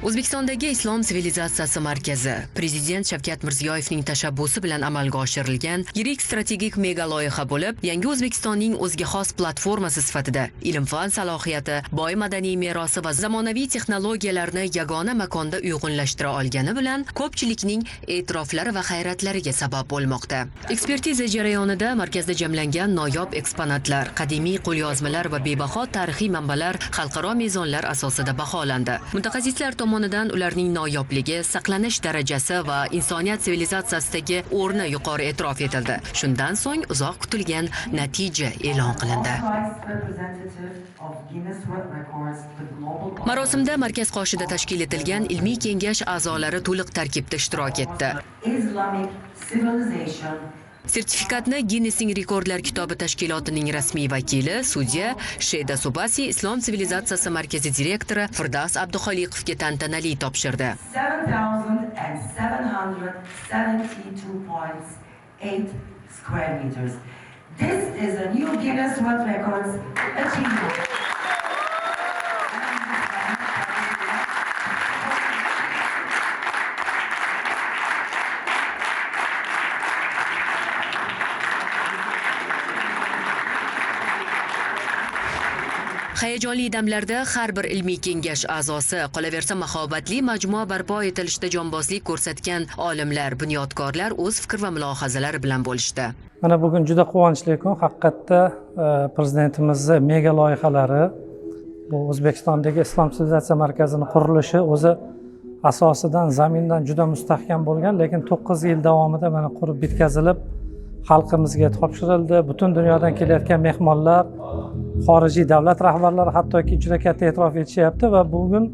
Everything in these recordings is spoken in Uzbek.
O'zbekistondagi Islom sivilizatsiyasi markazi Prezident Shavkat Mirziyoyevning tashabbusi bilan amalga oshirilgan yirik strategik mega loyiha bo'lib, yangi O'zbekistonning o'ziga xos platformasi sifatida ilm-fan salohiyati, boy madaniy merosi va zamonaviy texnologiyalarni yagona makonda uyg'unlashtira olgani bilan ko'pchilikning e'tiroflari va hayratlariga sabab bo'lmoqda. Ekspertiza jarayonida markazda jamlangan noyob eksponatlar, qadimiy qo'lyozmalar va bebaho tarixiy manbalar xalqaro mezonlar asosida baholandi. Mutaxassislar tomonidan ularning noyobligi, saqlanish darajasi va insoniyat sivilizatsiyasidagi o'rni yuqori e'tirof etildi. Shundan so'ng uzoq kutilgan natija e'lon qilindi. Marosimda markaz qoshida tashkil etilgan ilmiy kengash a'zolari to'liq tarkibda ishtirok etdi. Sertifikatni Ginnesning rekordlar kitobi tashkilotining rasmiy vakili, sudya Sheda Subasi Islom sivilizatsiyasi markazi direktori Firdavs Abduxoliqovga tantanali topshirdi. 7772.8 square meters. This is a new Guinness World Records achievement. Hayajonli damlarda har bir ilmiy kengash a'zosi, qolaversa mahobatli majmua barpo etilishda jonbozlik ko'rsatgan olimlar, bunyodkorlar o'z fikr va mulohazalari bilan bo'lishdi. Mana bugun juda quvonchli kun. Haqiqatda prezidentimizning mega loyihalari, bu O'zbekistondagi Islom sivilizatsiya markazining qurilishi o'zi asosidan, zamindan juda mustahkam bo'lgan, lekin 9 yil davomida mana qurib bitkazilib xalqimizga topshirildi. Butun dunyodan kelayotgan mehmonlar, xorijiy davlat rahbarlari hattoki juda katta e'tirof etishyapti va bugun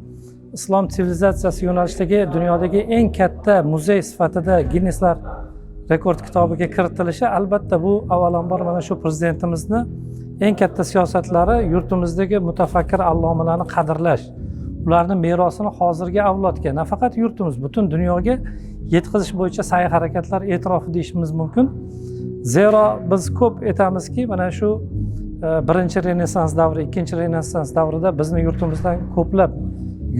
islom sivilizatsiyasi yo'nalishidagi dunyodagi eng katta muzey sifatida Ginneslar rekord kitobiga kiritilishi albatta bu avvalambor mana shu prezidentimizni eng katta siyosatlari yurtimizdagi mutafakkir allomalarni qadrlash, ularning merosini hozirgi avlodga, nafaqat yurtimiz, butun dunyoga yetkazish bo'yicha sa'y-harakatlar e'tirofi deyishimiz mumkin. Zero biz ko'p aytamizki, mana shu birinchi Renessans davri, ikkinchi Renessans davrida bizni yurtimizdan ko'plab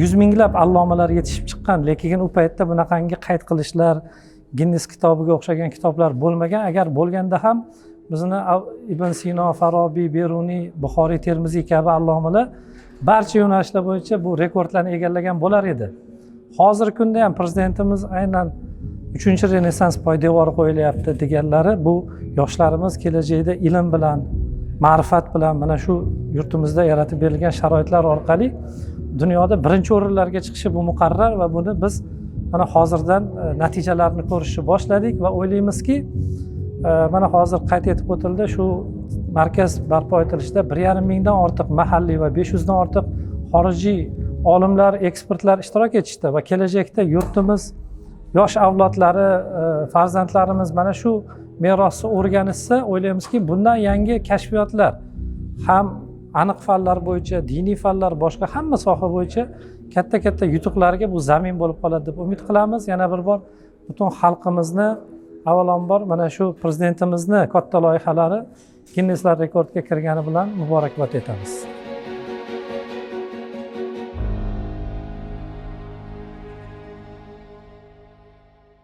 yuz minglab allomalar yetishib chiqqan, lekin u paytda bunaqangi qayd qilishlar, Ginnes kitobiga o'xshagan kitoblar bo'lmagan. Agar bo'lganda ham bizni Ibn Sino, Farobiy, Beruniy, Buxoriy, Termiziy kabi allomalar barcha yo'nalishlar bo'yicha bu rekordlarni egallagan bo'lar edi. Hozirgi kunda ham prezidentimiz aynan 3-Renessans poydevori qo'yilyapti deganlari bu yoshlarimiz kelajakda ilm bilan, ma'rifat bilan mana shu yurtimizda yaratib berilgan sharoitlar orqali dunyoda birinchi o'rinlarga chiqishi bu muqarrar va buni biz mana hozirdan natijalarini ko'rishni boshladik va o'ylaymizki, mana hozir qayd etib o'tildi, shu markaz barpo etilishida 1,5 mingdan ortiq mahalliy va 500 dan ortiq xorijiy olimlar, ekspertlar ishtirok etishdi va kelajakda yurtimiz yosh avlodlari, farzandlarimiz mana shu merosni o'rganishsa, o'ylaymizki, bundan yangi kashfiyotlar ham aniq fanlar bo'yicha, diniy fanlar, boshqa hamma soha bo'yicha katta yutuqlarga bu zamin bo'lib qoladi deb umid qilamiz. Yana bir bor butun xalqimizni, avvalambor mana shu prezidentimizni katta loyihalari Ginneslar rekordga kirgani bilan muborakbod etamiz.